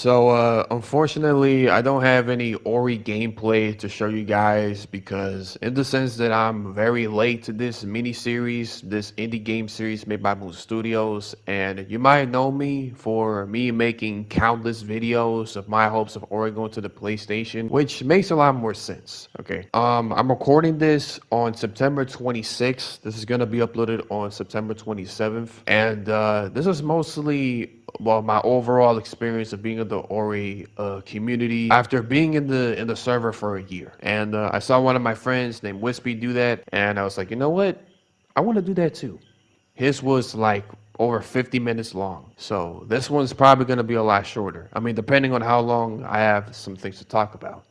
Unfortunately, I don't have any Ori gameplay to show you guys because in the sense that I'm very late to this mini series, this indie game series made by Moon Studios, and you might know me for me making countless videos of my hopes of Ori going to the PlayStation, which makes a lot more sense. Okay. I'm recording this on September 26th. This is gonna be uploaded on September 27th, and this is mostly my overall experience of being in the Ori community after being in the server for a year. And I saw one of my friends named Wispy do that, and I was like, you know what? I want to do that too. His was like over 50 minutes long. So this one's probably going to be a lot shorter. I mean, depending on how long I have some things to talk about.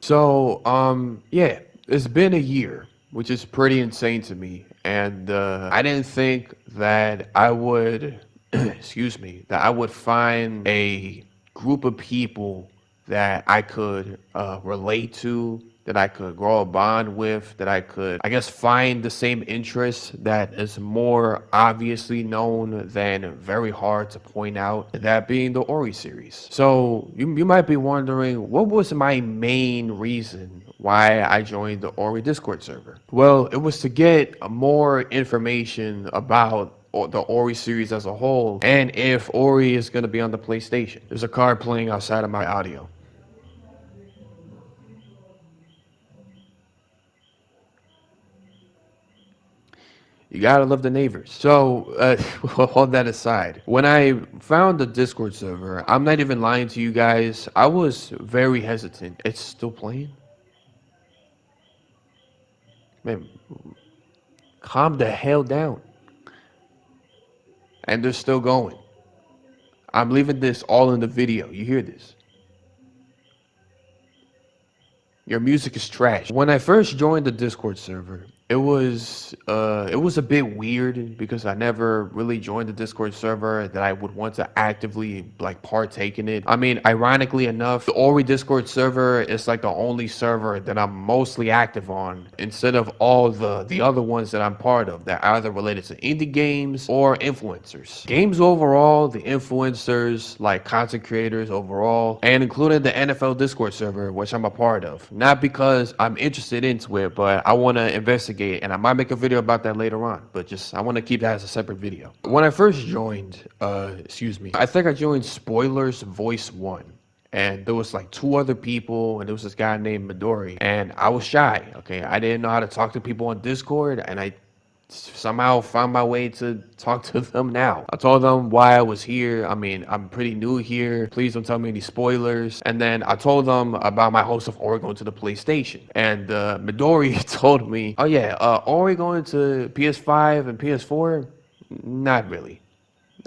Yeah, it's been a year, which is pretty insane to me. And I didn't think that I would, excuse me, that I would find a group of people that I could relate to, that I could grow a bond with, that I could, I guess, find the same interest that is more obviously known than very hard to point out, that being the Ori series. So you might be wondering, what was my main reason why I joined the Ori Discord server? Well, it was to get more information about the Ori series as a whole, and if Ori is going to be on the PlayStation. There's a car playing outside of my audio. You gotta love the neighbors. All that aside, when I found the Discord server, I'm not even lying to you guys. I was very hesitant. It's still playing? Man, calm the hell down. And they're still going. I'm leaving this all in the video. You hear this? Your music is trash. When I first joined the Discord server, it was a bit weird because I never really joined the Discord server that I would want to actively like partake in it. I mean, ironically enough, the Ori Discord server is like the only server that I'm mostly active on instead of all the other ones that I'm part of that are either related to indie games or influencers. Games overall, the influencers, like content creators overall, and including the NFL Discord server, which I'm a part of. Not because I'm interested into it, but I want to investigate, and I might make a video about that later on. But just I want to keep that as a separate video. When I first joined, excuse me, I think I joined Spoilers Voice One, and there was like two other people, and there was this guy named Midori, and I was shy. Okay, I didn't know how to talk to people on Discord, and I somehow found my way to talk to them now. I told them why I was here. I mean, I'm pretty new here. Please don't tell me any spoilers. And then I told them about my host of Ori going to the PlayStation. And Midori told me, oh yeah, Ori going to PS5 and PS4? Not really.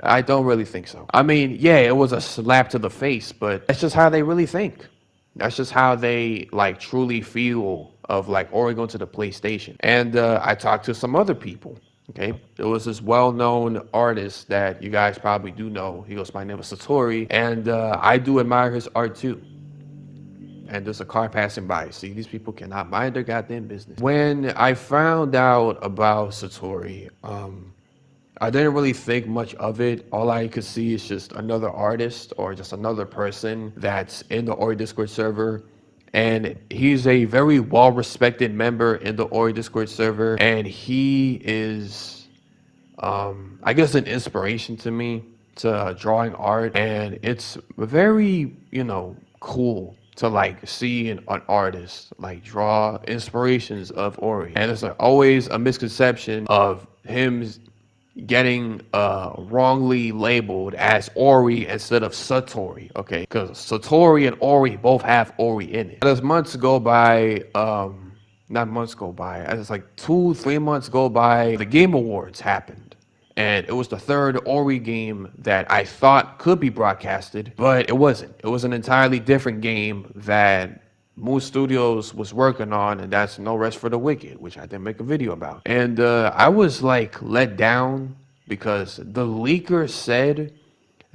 I don't really think so. I mean, yeah, it was a slap to the face, but that's just how they really think. That's just how they like truly feel of like Ori going to the PlayStation. And I talked to some other people. Okay, there was this well-known artist that you guys probably do know. He goes by the name of Satori, and I do admire his art too. And there's a car passing by. See, these people cannot mind their goddamn business. When I found out about Satori, I didn't really think much of it. All I could see is just another artist or just another person that's in the Ori Discord server. And he's a very well-respected member in the Ori Discord server. And he is, I guess, an inspiration to me to drawing art. And it's very, cool to like see an artist like draw inspirations of Ori. And there's like, always a misconception of him getting wrongly labeled as Ori instead of Satori, okay? Because Satori and Ori both have Ori in it. As months go by, not months go by, as like 2-3 months go by, the Game Awards happened. And it was the third Ori game that I thought could be broadcasted, but it wasn't. It was an entirely different game that Moon Studios was working on, and that's No Rest for the Wicked, which I did make a video about. And I was like let down because the leaker said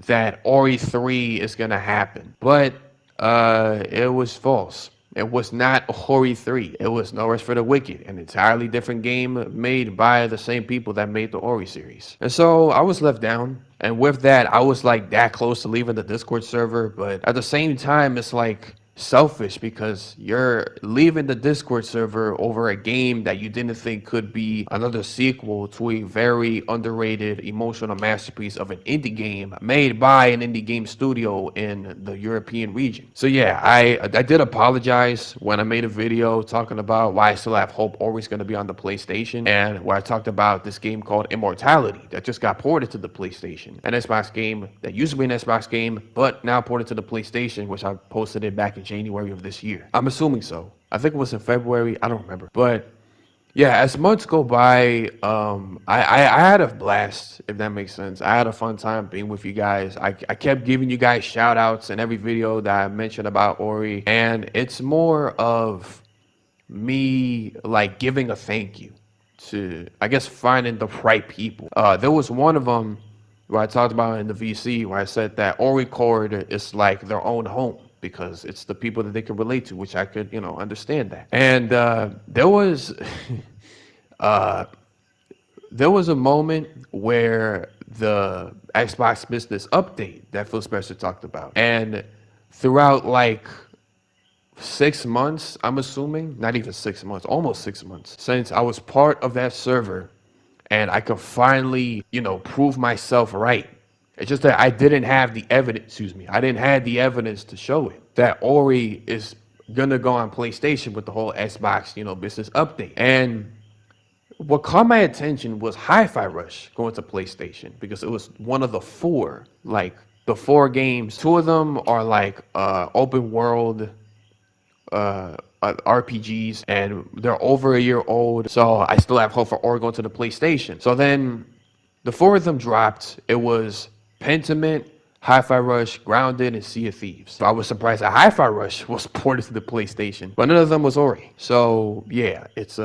that Ori 3 is gonna happen, but it was false. It was not Ori 3. It was No Rest for the Wicked, an entirely different game made by the same people that made the Ori series. And so I was left down. And with that, I was like that close to leaving the Discord server. But at the same time, it's like selfish because you're leaving the Discord server over a game that you didn't think could be another sequel to a very underrated emotional masterpiece of an indie game made by an indie game studio in the European region. So yeah, I did apologize when I made a video talking about why I still have hope Ori's going to be on the PlayStation, and where I talked about this game called Immortality that just got ported to the PlayStation, an Xbox game that used to be an Xbox game but now ported to the PlayStation, which I posted it back in January of this year. I'm assuming so. I think it was in February. I don't remember. But yeah, as months go by, I had a blast, if that makes sense. I had a fun time being with you guys. I kept giving you guys shout outs in every video that I mentioned about Ori. And it's more of me like giving a thank you to, I guess, finding the right people. There was one of them where I talked about in the VC where I said that Ori Cord is like their own home because it's the people that they can relate to, which I could, understand that. And uh, there was a moment where the Xbox Business update that Phil Spencer talked about, and throughout like 6 months, I'm assuming, not even 6 months, almost 6 months, since I was part of that server and I could finally, prove myself right. It's just that I didn't have the evidence, excuse me, I didn't have the evidence to show it that Ori is gonna go on PlayStation with the whole Xbox, business update. And what caught my attention was Hi-Fi Rush going to PlayStation because it was one of the four, like the four games. Two of them are like open world RPGs, and they're over a year old. So I still have hope for Ori going to the PlayStation. So then the four of them dropped. It was Pentiment, Hi-Fi Rush, Grounded, and Sea of Thieves. So I was surprised that Hi-Fi Rush was ported to the PlayStation, but none of them was Ori. So yeah, it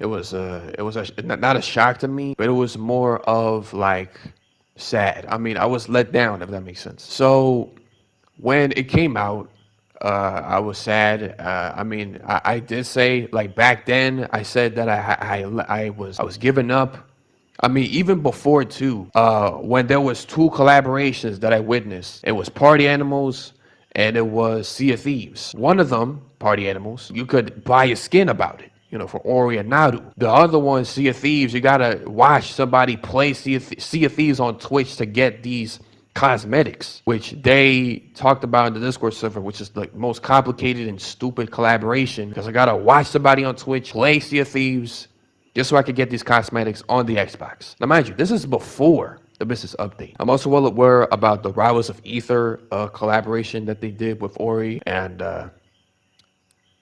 was not a shock to me, but it was more of like sad. I mean, I was let down, if that makes sense. So when it came out, I was sad. I mean, I did say like back then. I said that I was giving up. I mean, even before too, when there was two collaborations that I witnessed, it was Party Animals and it was Sea of Thieves. One of them, Party Animals, you could buy a skin about it, for Ori and Naru. The other one, Sea of Thieves, you gotta watch somebody play Sea of Thieves on Twitch to get these cosmetics, which they talked about in the Discord server, which is the most complicated and stupid collaboration because I gotta watch somebody on Twitch play Sea of Thieves just so I could get these cosmetics on the Xbox. Now, mind you, this is before the business update. I'm also well aware about the Rivals of Ether collaboration that they did with Ori, and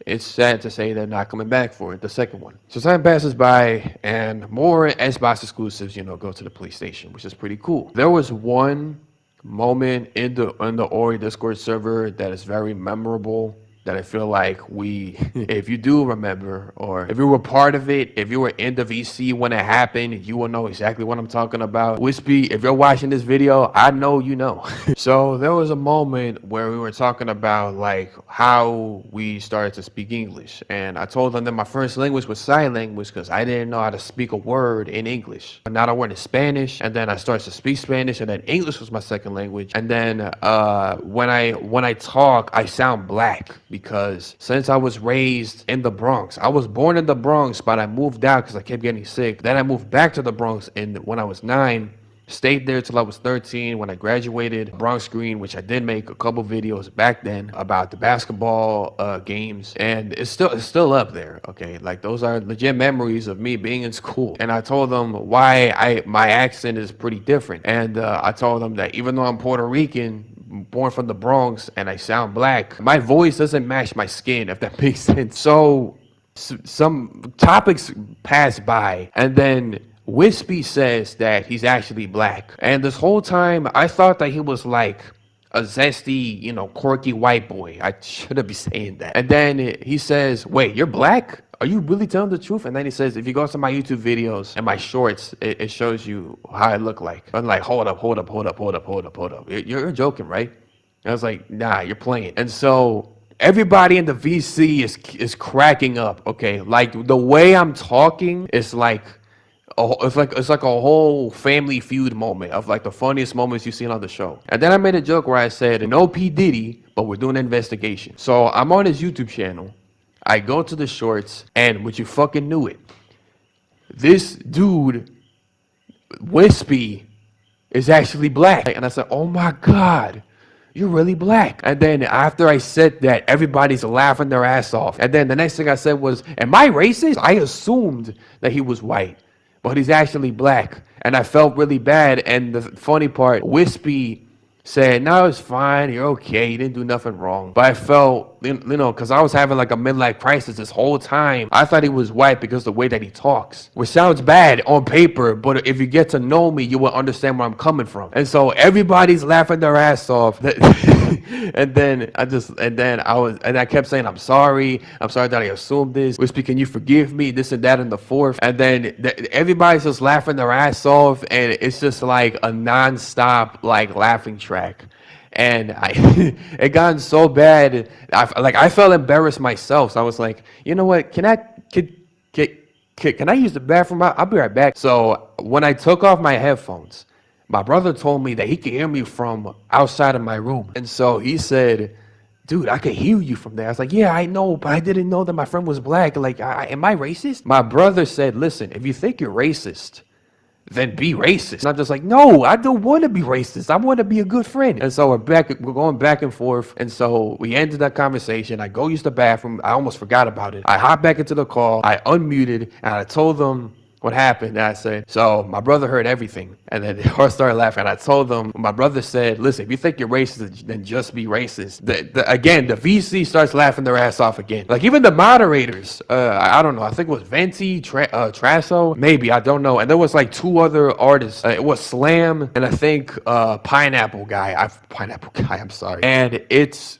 it's sad to say they're not coming back for it, the second one. So time passes by, and more Xbox exclusives, go to the PlayStation, which is pretty cool. There was one moment in the Ori Discord server that is very memorable that I feel like if you do remember, or if you were part of it, if you were in the VC when it happened, you will know exactly what I'm talking about. Wispy, if you're watching this video, I know you know. So there was a moment where we were talking about like how we started to speak English, and I told them that my first language was sign language because I didn't know how to speak a word in English. Now I word in Spanish, and then I started to speak Spanish, and then English was my second language. And then when I talk, I sound black because since I was raised in the Bronx, I was born in the Bronx, but I moved out because I kept getting sick. Then I moved back to the Bronx, and when I was 9, stayed there till I was 13 when I graduated. Bronx Green, which I did make a couple videos back then about the basketball games, and it's still up there. Okay, like those are legit memories of me being in school. And I told them why my accent is pretty different, and I told them that even though I'm Puerto Rican, born from the Bronx, and I sound black, my voice doesn't match my skin, if that makes sense. So some topics pass by, and then Wispy says that he's actually black. And this whole time, I thought that he was like a zesty, quirky white boy. I shouldn't be saying that. And then he says, wait, you're black? Are you really telling the truth? And then he says, if you go to my YouTube videos and my shorts, it shows you how I look like. I'm like, hold up. You're joking, right? And I was like, nah, you're playing. And so Everybody in the VC is cracking up. Okay, like the way I'm talking is like it's like a whole Family Feud moment of like the funniest moments you've seen on the show. And then I made a joke where I said, "No P Diddy, but we're doing an investigation." So I'm on his YouTube channel. I go to the shorts, and would you fucking knew it? This dude, Wispy, is actually black. And I said, "Oh my god, you're really black." And then after I said that, everybody's laughing their ass off. And then the next thing I said was, "Am I racist?" I assumed that he was white, but he's actually black. And I felt really bad. And the funny part, Wispy said, "No, it's fine. You're okay. You didn't do nothing wrong." But I felt, because I was having like a midlife crisis this whole time. I thought he was white because of the way that he talks, which sounds bad on paper, but if you get to know me, you will understand where I'm coming from. And so everybody's laughing their ass off. And then I kept saying, I'm sorry that I assumed this. Wispy, can you forgive me? This and that and the fourth. And then everybody's just laughing their ass off, and it's just like a non-stop like laughing track. And it gotten so bad. I felt embarrassed myself. So I was like, you know what? Can I use the bathroom? I'll be right back. So when I took off my headphones, my brother told me that he could hear me from outside of my room. And so he said, "Dude, I could hear you from there." I was like, "Yeah, I know, but I didn't know that my friend was black. Like, am I racist?" My brother said, "Listen, if you think you're racist, then be racist." And I'm just like, "No, I don't want to be racist. I want to be a good friend." And so we're going back and forth. And so we ended that conversation. I go use the bathroom. I almost forgot about it. I hop back into the call. I unmuted and I told them what happened. And I said, so my brother heard everything. And then they all started laughing. And I told them, my brother said, "Listen, if you think you're racist, then just be racist." Again, the VC starts laughing their ass off again. Like even the moderators, I don't know, I think it was Venti, Trasso, maybe, I don't know. And there was like two other artists. It was Slam and I think Pineapple Guy, I'm sorry. And it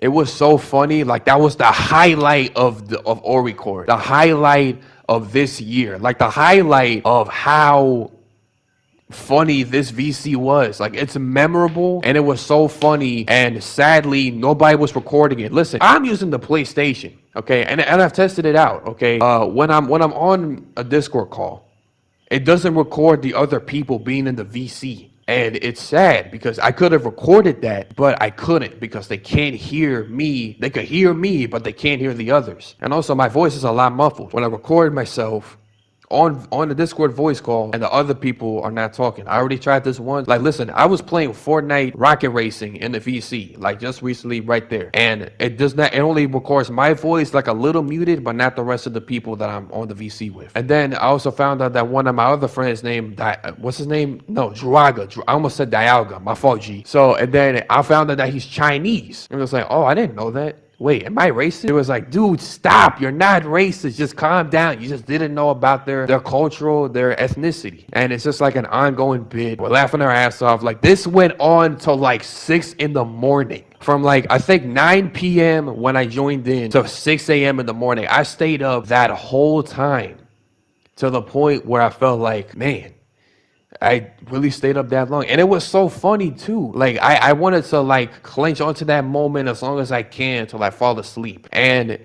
was so funny. Like that was the highlight of Orecord, the highlight of this year, like the highlight of how funny this VC was. Like it's memorable and it was so funny. And sadly, nobody was recording it. Listen, I'm using the PlayStation, okay, and I've tested it out, okay. When I'm on a Discord call, it doesn't record the other people being in the VC. And it's sad because I could have recorded that, but I couldn't because they can't hear me. They could hear me, but they can't hear the others. And also my voice is a lot muffled. When I record myself on the Discord voice call and the other people are not talking. I already tried this once. Like, listen, I was playing Fortnite Rocket Racing in the VC, like just recently right there. And it only records my voice like a little muted, but not the rest of the people that I'm on the VC with. And then I also found out that one of my other friends named, what's his name? No, Druaga. I almost said Dialga. My fault, G. So, and then I found out that he's Chinese. And I was like, oh, I didn't know that. Wait, am I racist? It was like, dude, stop. You're not racist. Just calm down. You just didn't know about their cultural, their ethnicity. And it's just like an ongoing bit. We're laughing our ass off. Like this went on till like 6 in the morning. From like, I think 9 p.m. when I joined in to 6 a.m. in the morning. I stayed up that whole time to the point where I felt like, man, I really stayed up that long. And it was so funny too. Like I wanted to like clench onto that moment as long as I can till I fall asleep. And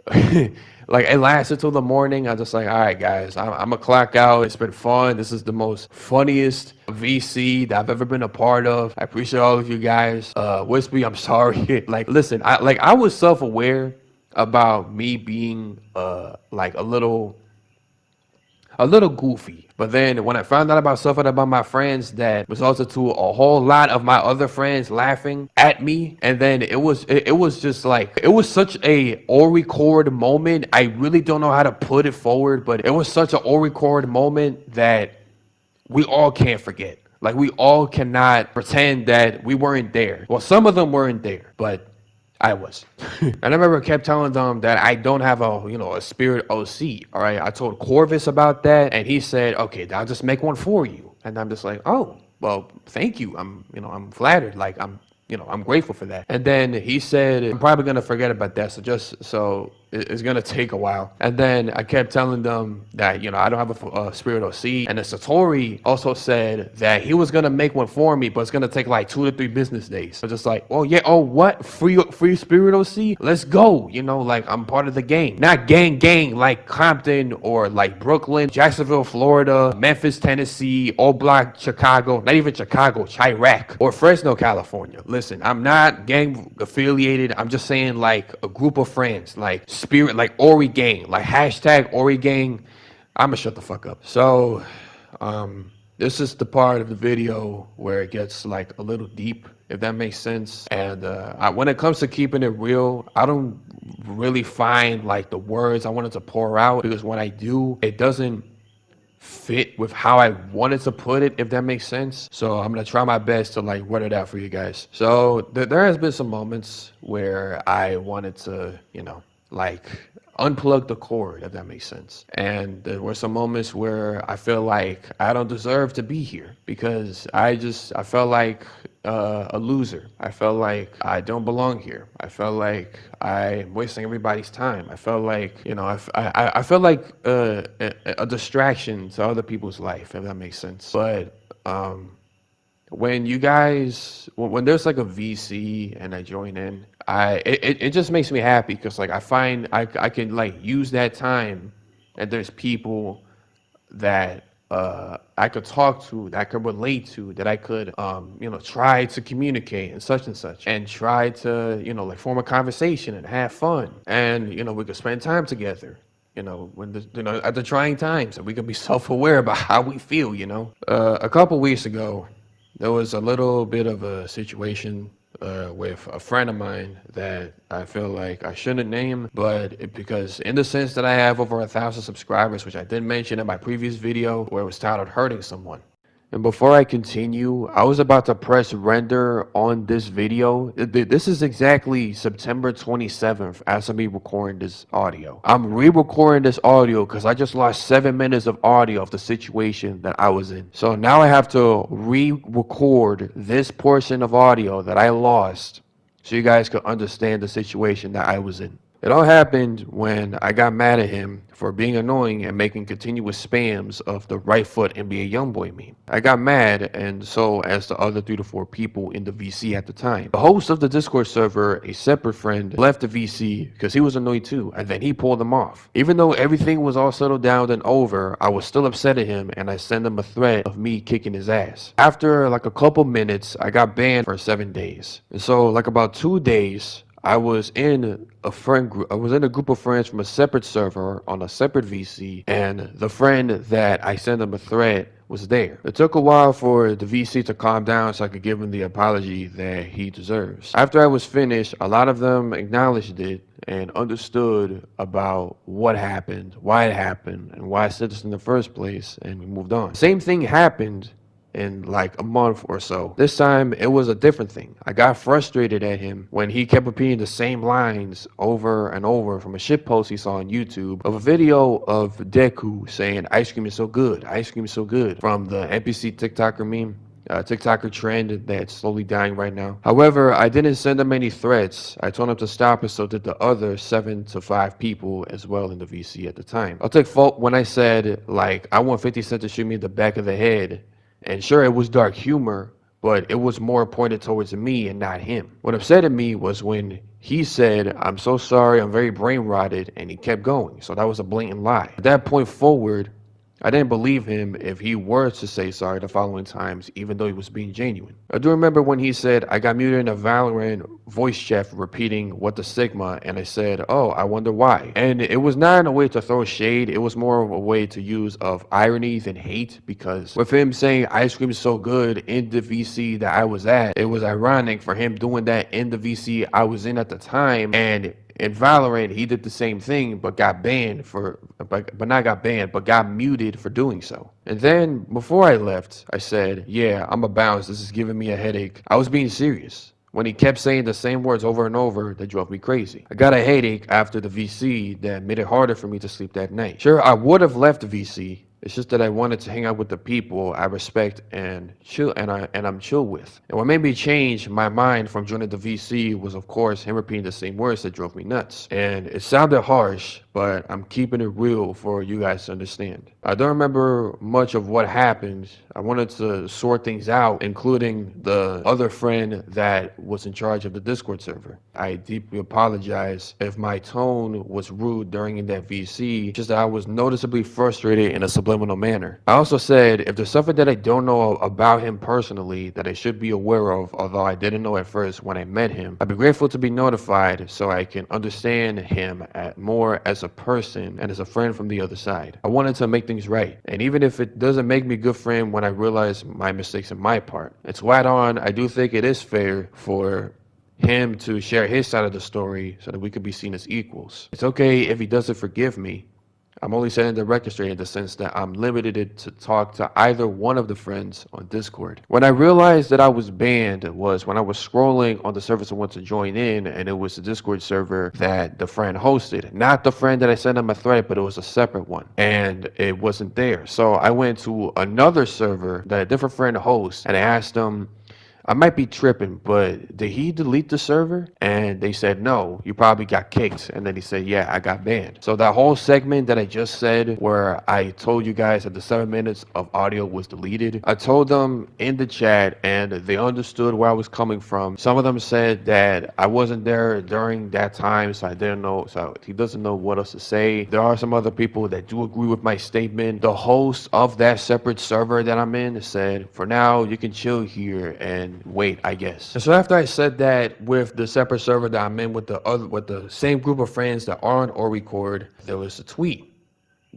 like it lasted till the morning. I was just like, all right, guys, I'm gonna clock out. It's been fun. This is the most funniest VC that I've ever been a part of. I appreciate all of you guys. Wispy, I'm sorry. Like, listen, I was self-aware about me being like a little goofy. But then when I found out about something about my friends, that resulted to a whole lot of my other friends laughing at me. And then it was just like, it was such a Orecord moment. I really don't know how to put it forward, but it was such an Orecord moment that we all can't forget. Like we all cannot pretend that we weren't there. Well, some of them weren't there, but I was. And I remember I kept telling them that I don't have a spirit OC. All right. I told Corvus about that and he said, okay, I'll just make one for you. And I'm just like, oh, well, thank you. I'm flattered. Like I'm grateful for that. And then he said, I'm probably going to forget about that. So it's gonna take a while. And then I kept telling them that, you know, I don't have a Spirit OC. And then Satori also said that he was gonna make one for me, but it's gonna take like 2 to 3 business days. I'm just like, oh yeah, oh what? Free Spirit OC? Let's go. You know, like I'm part of the gang. Not gang like Compton or like Brooklyn, Jacksonville, Florida, Memphis, Tennessee, Old Block, Chicago, not even Chicago, Chirac, or Fresno, California. Listen, I'm not gang affiliated. I'm just saying like a group of friends, like Spirit, like Ori Gang, like hashtag Ori Gang. I'ma shut the fuck up. So, this is the part of the video where it gets like a little deep, if that makes sense. And when it comes to keeping it real, I don't really find like the words I wanted to pour out, because when I do, it doesn't fit with how I wanted to put it, if that makes sense. So I'm gonna try my best to like word it out for you guys. So there has been some moments where I wanted to, you know, like unplug the cord, if that makes sense. And there were some moments where I feel like I don't deserve to be here, because I felt like a loser. I felt like I don't belong here. I felt like I'm wasting everybody's time. I felt like, you know, I felt like a distraction to other people's life, if that makes sense. But when you guys, when there's like a VC and I join in, it just makes me happy, because like I find I can like use that time, and there's people that I could talk to, that I could relate to, that I could you know, try to communicate and such, and try to, you know, like form a conversation and have fun, and you know, we could spend time together. You know, when the, you know, at the trying times, and we could be self-aware about how we feel. You know, a couple weeks ago, there was a little bit of a situation with a friend of mine that I feel like I shouldn't name, but because in the sense that I have over 1,000 subscribers, which I did mention in my previous video where it was titled Hurting Someone. And before I continue, I was about to press render on this video. This is exactly September 27th as I'm recording this audio. I'm re-recording this audio because I just lost 7 minutes of audio of the situation that I was in. So now I have to re-record this portion of audio that I lost so you guys could understand the situation that I was in. It all happened when I got mad at him for being annoying and making continuous spams of the right foot NBA Youngboy meme. I got mad, and so as the other 3 to 4 people in the VC at the time. The host of the Discord server, a separate friend, left the VC because he was annoyed too, and then he pulled them off. Even though everything was all settled down and over, I was still upset at him, and I sent him a threat of me kicking his ass. After like a couple minutes, I got banned for 7 days. And so like about 2 days, I was in a friend group. I was in a group of friends from a separate server on a separate VC, and the friend that I sent him a threat was there. It took a while for the VC to calm down so I could give him the apology that he deserves. After I was finished, a lot of them acknowledged it and understood about what happened, why it happened, and why I said this in the first place, and we moved on. Same thing happened in like a month or so. This time it was a different thing. I got frustrated at him when he kept repeating the same lines over and over from a shitpost he saw on YouTube of a video of Deku saying ice cream is so good, ice cream is so good, from the NPC TikToker meme. TikToker trend that's slowly dying right now. However, I didn't send him any threats. I told him to stop it, so did the other 7 to 5 people as well in the VC at the time. I'll take fault when I said, like, I want 50 Cent to shoot me in the back of the head. And sure, it was dark humor, but it was more pointed towards me and not him. What upset me was when he said, I'm so sorry, I'm very brain rotted, and he kept going. So that was a blatant lie. At that point forward, I didn't believe him if he were to say sorry the following times, even though he was being genuine. I do remember when he said, I got muted in a Valorant voice chat for repeating what the Sigma, and I said, oh, I wonder why. And it was not in a way to throw shade, it was more of a way to use of irony than hate, because with him saying ice cream is so good in the VC that I was at, it was ironic for him doing that in the VC I was in at the time, and in Valorant, he did the same thing, but got banned for, but not got banned, but got muted for doing so. And then, before I left, I said, yeah, I'm a bounce, this is giving me a headache. I was being serious. When he kept saying the same words over and over, that drove me crazy. I got a headache after the VC that made it harder for me to sleep that night. Sure, I would have left the VC, It's just that I wanted to hang out with the people I respect and chill and I'm chill with. And what made me change my mind from joining the VC was of course him repeating the same words that drove me nuts. And it sounded harsh, but I'm keeping it real for you guys to understand. I don't remember much of what happened. I wanted to sort things out, including the other friend that was in charge of the Discord server. I deeply apologize if my tone was rude during that VC, just that I was noticeably frustrated in a subliminal manner. I also said if there's something that I don't know about him personally that I should be aware of, although I didn't know at first when I met him, I'd be grateful to be notified so I can understand him more as a person and as a friend from the other side. I wanted to make things right, and even if it doesn't make me a good friend when I realize my mistakes on my part, it's right on. I do think it is fair for him to share his side of the story so that we could be seen as equals. It's okay if he doesn't forgive me. I'm only setting the record straight in the sense that I'm limited to talk to either one of the friends on Discord. When I realized that I was banned was when I was scrolling on the servers I want to join in, and it was the Discord server that the friend hosted. Not the friend that I sent him a thread, but it was a separate one. And it wasn't there. So I went to another server that a different friend hosts, and I asked him, I might be tripping, but did he delete the server? And they said, no, you probably got kicked. And then he said, yeah, I got banned. So that whole segment that I just said, where I told you guys that the 7 minutes of audio was deleted, I told them in the chat and they understood where I was coming from. Some of them said that I wasn't there during that time, so I didn't know. So he doesn't know what else to say. There are some other people that do agree with my statement. The host of that separate server that I'm in said, for now, you can chill here and wait, I guess. And so after I said that with the separate server that I'm in with the same group of friends that aren't or record, there was a tweet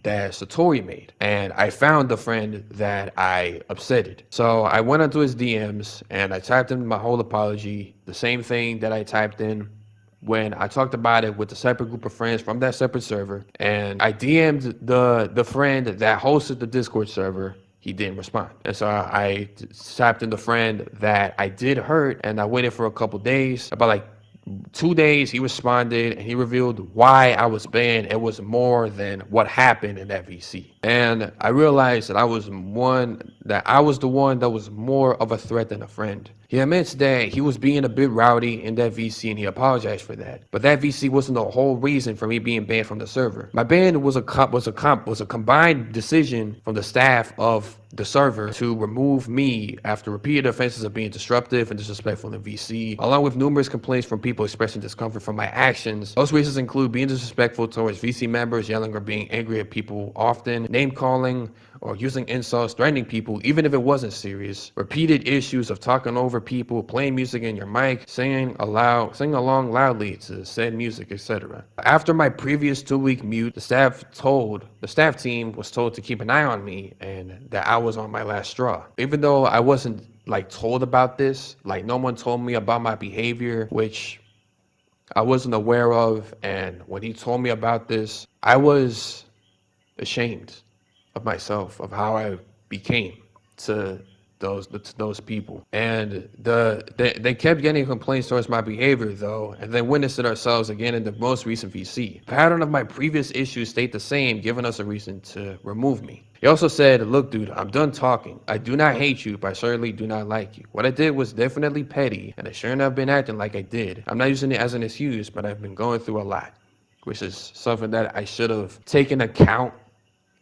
that Satori made, and I found the friend that I upsetted. So I went onto his DMs and I typed in my whole apology, the same thing that I typed in when I talked about it with the separate group of friends from that separate server, and I DM'd the friend that hosted the Discord server. He didn't respond. And so I typed in the friend that I did hurt, and I waited for a couple days. About like 2 days, he responded and he revealed why I was banned. It was more than what happened in that VC. And I realized that I was the one that was more of a threat than a friend. He admits that he was being a bit rowdy in that VC and he apologized for that. But that VC wasn't the whole reason for me being banned from the server. My ban was a combined decision from the staff of the server to remove me after repeated offenses of being disruptive and disrespectful in VC, along with numerous complaints from people expressing discomfort from my actions. Those reasons include being disrespectful towards VC members, yelling or being angry at people often, name calling, or using insults, threatening people, even if it wasn't serious, repeated issues of talking over people, playing music in your mic, singing along loudly to said music, etc. After my previous 2-week mute, the staff team was told to keep an eye on me and that I was on my last straw. Even though I wasn't like told about this, like no one told me about my behavior, which I wasn't aware of, and when he told me about this, I was ashamed of myself, of how I became to those people. And they kept getting complaints towards my behavior though, and then witnessed it ourselves again in the most recent VC. The pattern of my previous issues stayed the same, giving us a reason to remove me. He also said, look dude, I'm done talking. I do not hate you, but I certainly do not like you. What I did was definitely petty, and I shouldn't have been acting like I did. I'm not using it as an excuse, but I've been going through a lot, which is something that I should have taken account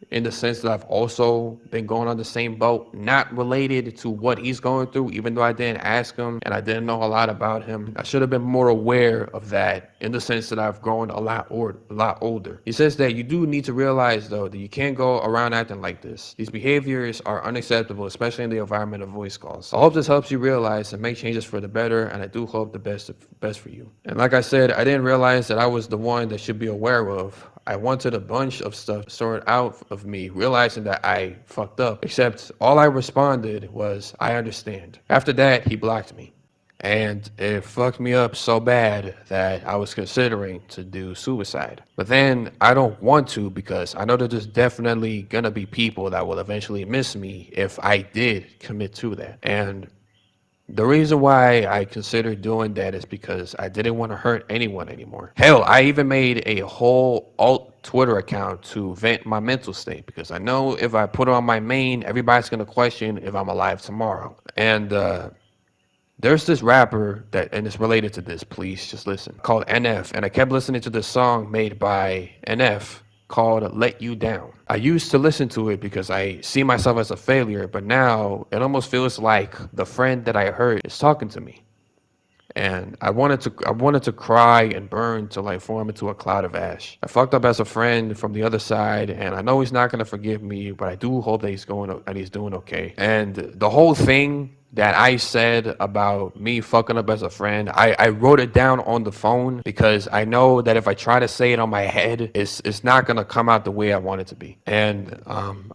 in the sense that I've also been going on the same boat, not related to what he's going through, even though I didn't ask him and I didn't know a lot about him. I should have been more aware of that in the sense that I've grown a lot older. He says that you do need to realize though that you can't go around acting like this. These behaviors are unacceptable, especially in the environment of voice calls. I hope this helps you realize and make changes for the better, and I do hope the best for you. And like I said, I didn't realize that I was the one that should be aware of. I wanted a bunch of stuff sorted out of me, realizing that I fucked up, except all I responded was, I understand. After that, he blocked me. And it fucked me up so bad that I was considering to do suicide. But then I don't want to, because I know that there's definitely gonna be people that will eventually miss me if I did commit to that. And The reason why I considered doing that is because I didn't want to hurt anyone anymore. Hell, I even made a whole alt Twitter account to vent my mental state because I know if I put it on my main, everybody's going to question if I'm alive tomorrow. And there's this rapper that, and it's related to this, please just listen, called NF. And I kept listening to this song made by NF called Let You Down. I used to listen to it because I see myself as a failure, but now it almost feels like the friend that I heard is talking to me. And I wanted to cry and burn till I form into a cloud of ash. I fucked up as a friend from the other side, and I know he's not gonna forgive me, but I do hope that he's doing okay. And the whole thing that I said about me fucking up as a friend, I wrote it down on the phone because I know that if I try to say it on my head, it's not gonna come out the way I want it to be. And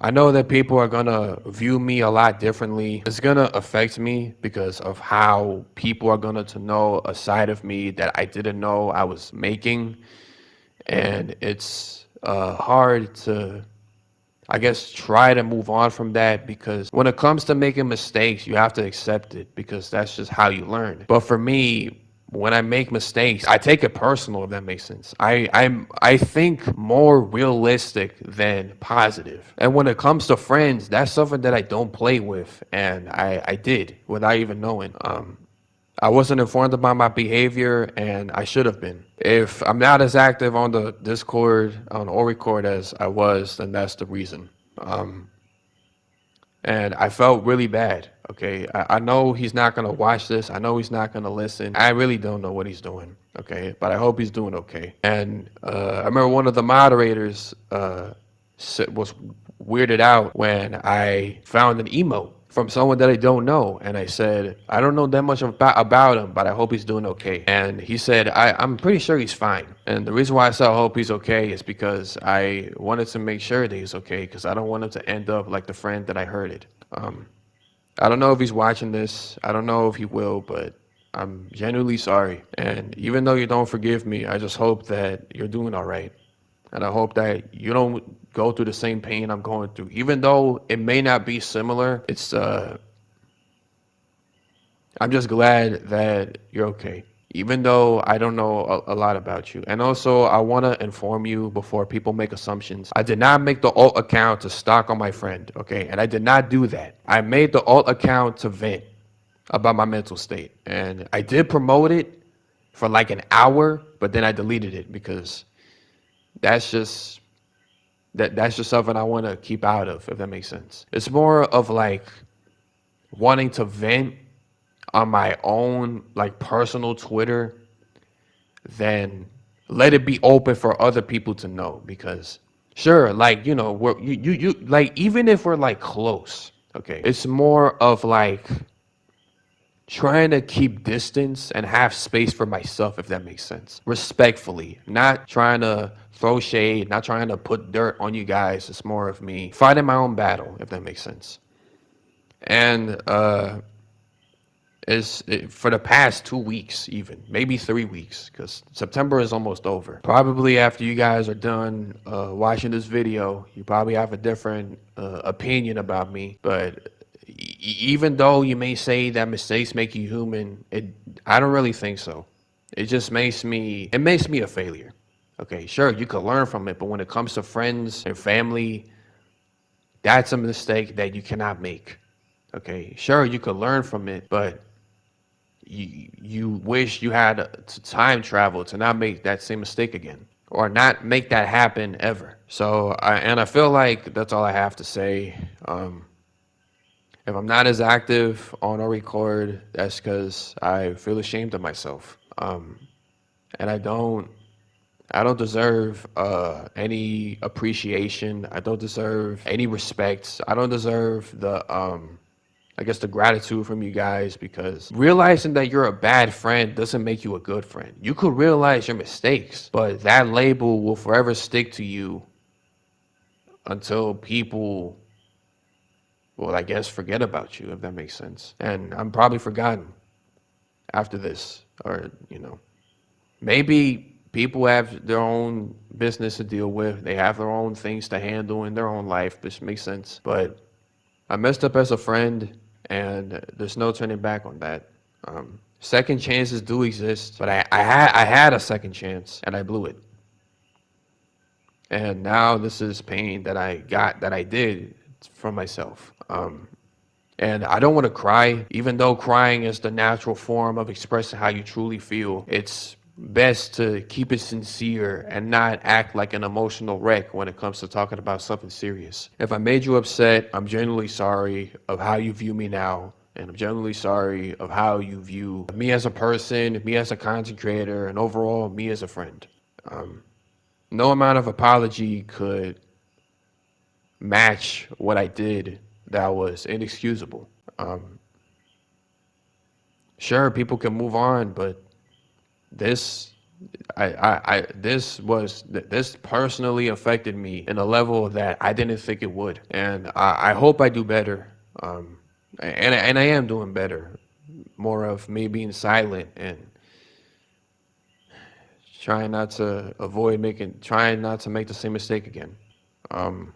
I know that people are gonna view me a lot differently. It's gonna affect me because of how people are gonna to know a side of me that I didn't know I was making, and it's hard to, I guess, try to move on from that because when it comes to making mistakes, you have to accept it because that's just how you learn. But for me, when I make mistakes, I take it personal, if that makes sense. I think more realistic than positive. And when it comes to friends, that's something that I don't play with, and I did without even knowing. I wasn't informed about my behavior, and I should have been. If I'm not as active on the Discord, on ORecord as I was, then that's the reason. Um, and I felt really bad. Okay, I know he's not gonna watch this. I know he's not gonna listen. I really don't know what he's doing. Okay, but I hope he's doing okay. And I remember one of the moderators was weirded out when I found an emote from someone that I don't know, and I said, I don't know that much about him, but I hope he's doing okay. And he said, I'm pretty sure he's fine. And the reason why I said I hope he's okay is because I wanted to make sure that he's okay, because I don't want him to end up like the friend that I hurted. I don't know if he's watching this. I don't know if he will, but I'm genuinely sorry. And even though you don't forgive me, I just hope that you're doing all right. And I hope that you don't go through the same pain I'm going through. Even though it may not be similar, I'm just glad that you're okay. Even though I don't know a lot about you. And also, I want to inform you before people make assumptions. I did not make the alt account to stalk on my friend, okay? And I did not do that. I made the alt account to vent about my mental state. And I did promote it for like an hour, but then I deleted it because that's just that's just something I want to keep out of, if that makes sense. It's more of like wanting to vent on my own like personal Twitter than let it be open for other people to know because sure, like we're you like even if we're like close, okay, it's more of like trying to keep distance and have space for myself, if that makes sense. Respectfully, not trying to throw shade, not trying to put dirt on you guys. It's more of me fighting my own battle, if that makes sense. And for the past 2 weeks, even maybe 3 weeks, because September is almost over. Probably after you guys are done watching this video, you probably have a different opinion about me. But even though you may say that mistakes make you human, I don't really think so. It makes me a failure. Okay, sure, you could learn from it, but when it comes to friends and family, that's a mistake that you cannot make. Okay, sure, you could learn from it, but you wish you had to time travel to not make that same mistake again or not make that happen ever. So I feel like that's all I have to say. If I'm not as active on a record, that's because I feel ashamed of myself. And I don't deserve any appreciation. I don't deserve any respect. I don't deserve I guess the gratitude from you guys because realizing that you're a bad friend doesn't make you a good friend. You could realize your mistakes, but that label will forever stick to you until people will, I guess, forget about you, if that makes sense. And I'm probably forgotten after this, or, maybe people have their own business to deal with. They have their own things to handle in their own life, which makes sense. But I messed up as a friend, and there's no turning back on that. Second chances do exist, but I had a second chance and I blew it. And now this is pain that I got that I did for myself. And I don't want to cry, even though crying is the natural form of expressing how you truly feel. It's best to keep it sincere and not act like an emotional wreck when it comes to talking about something serious. If I made you upset, I'm genuinely sorry of how you view me now. And I'm genuinely sorry of how you view me as a person, me as a content creator, and overall me as a friend. No amount of apology could match what I did that was inexcusable. Um, sure, people can move on, but this, this personally affected me in a level that I didn't think it would, and I hope I do better. And I am doing better. More of me being silent and trying not to make the same mistake again. Um,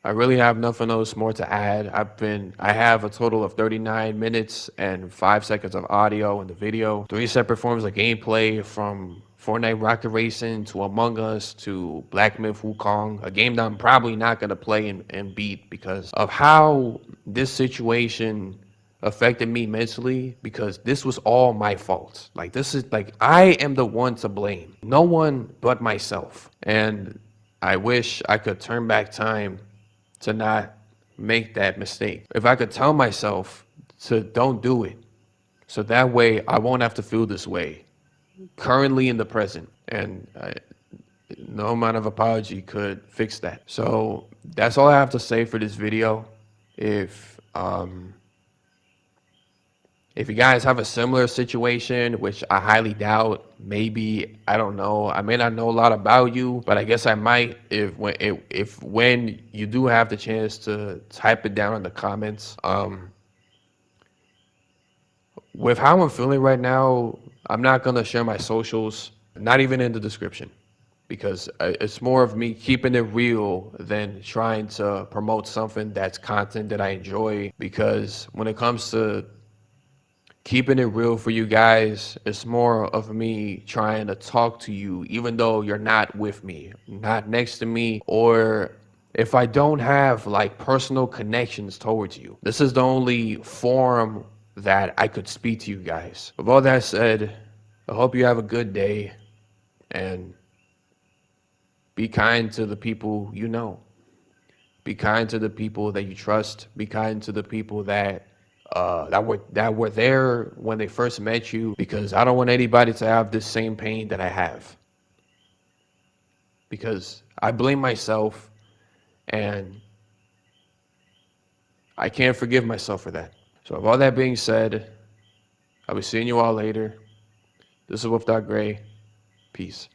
I really have nothing else more to add. I have a total of 39 minutes and 5 seconds of audio in the video. 3 separate forms of gameplay from Fortnite Rocket Racing to Among Us to Black Myth Wukong, a game that I'm probably not gonna play and beat because of how this situation affected me mentally because this was all my fault. Like this is like I am the one to blame. No one but myself. And I wish I could turn back time to not make that mistake. If I could tell myself to don't do it, so that way I won't have to feel this way currently in the present. And no amount of apology could fix that. So that's all I have to say for this video. If um, if you guys have a similar situation, which I highly doubt, maybe I don't know. I may not know a lot about you, but I guess I might if when you do have the chance to type it down in the comments. With how I'm feeling right now, I'm not gonna share my socials, not even in the description, because it's more of me keeping it real than trying to promote something that's content that I enjoy. Because when it comes to keeping it real for you guys, it's more of me trying to talk to you, even though you're not with me, not next to me, or if I don't have like personal connections towards you. This is the only form that I could speak to you guys. With all that said, I hope you have a good day and be kind to the people you know. Be kind to the people that you trust. Be kind to the people that were there when they first met you. Because I don't want anybody to have this same pain that I have. Because I blame myself, and I can't forgive myself for that. So, with all that being said, I'll be seeing you all later. This is Wolf Gray. Peace.